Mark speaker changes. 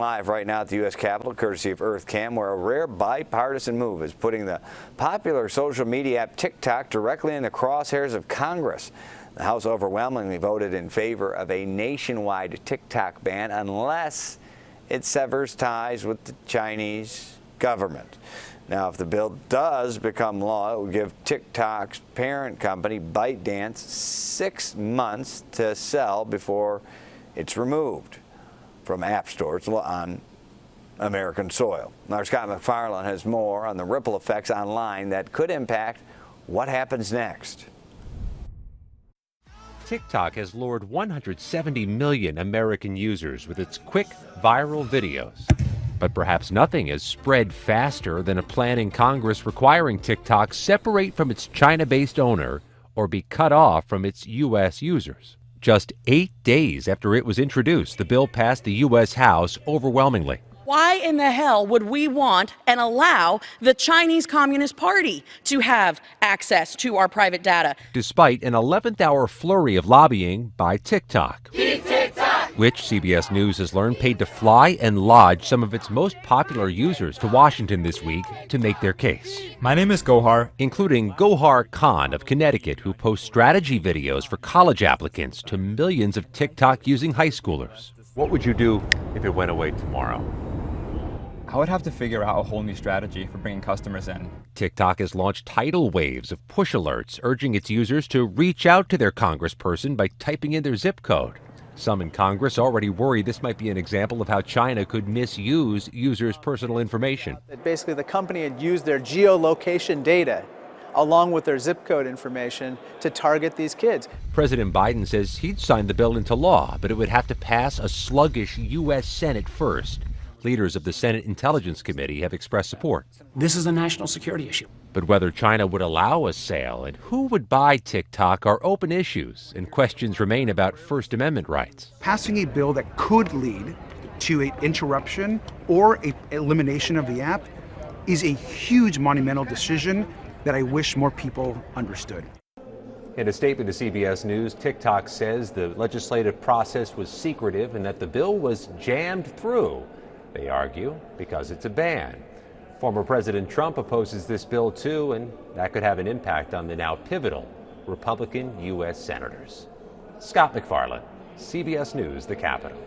Speaker 1: Live right now at the U.S. Capitol, courtesy of EarthCam, where a rare bipartisan move is putting the popular social media app TikTok directly in the crosshairs of Congress. The House overwhelmingly voted in favor of a nationwide TikTok ban unless it severs ties with the Chinese government. Now, if the bill does become law, it would give TikTok's parent company, ByteDance, 6 months to sell before it's removed from app stores on American soil. Our Scott McFarlane has more on the ripple effects online that could impact what happens next.
Speaker 2: TikTok has lured 170 million American users with its quick, viral videos. But perhaps nothing has spread faster than a plan in Congress requiring TikTok separate from its China-based owner or be cut off from its U.S. users. Just 8 days after it was introduced, the bill passed the U.S. House overwhelmingly.
Speaker 3: Why in the hell would we want and allow the Chinese Communist Party to have access to our private data?
Speaker 2: Despite an 11th-hour flurry of lobbying by TikTok, which CBS News has learned paid to fly and lodge some of its most popular users to Washington this week to make their case.
Speaker 4: My name is Gohar.
Speaker 2: Including Gohar Khan of Connecticut, who posts strategy videos for college applicants to millions of TikTok-using high schoolers. What would you do if it went away tomorrow?
Speaker 4: I would have to figure out a whole new strategy for bringing customers in.
Speaker 2: TikTok has launched tidal waves of push alerts urging its users to reach out to their congressperson by typing in their zip code. Some in Congress already worry this might be an example of how China could misuse users' personal information.
Speaker 5: Basically, the company had used their geolocation data along with their zip code information to target these kids.
Speaker 2: President Biden says he'd sign the bill into law, but it would have to pass a sluggish U.S. Senate first. Leaders of the Senate Intelligence Committee have expressed support.
Speaker 6: This is a national security issue.
Speaker 2: But whether China would allow a sale and who would buy TikTok are open issues, and questions remain about First Amendment rights.
Speaker 7: Passing a bill that could lead to an interruption or an elimination of the app is a huge monumental decision that I wish more people understood.
Speaker 2: In a statement to CBS News, TikTok says the legislative process was secretive and that the bill was jammed through. They argue because it's a ban. Former President Trump opposes this bill too, and that could have an impact on the now pivotal Republican U.S. senators. Scott McFarlane, CBS News, the Capitol.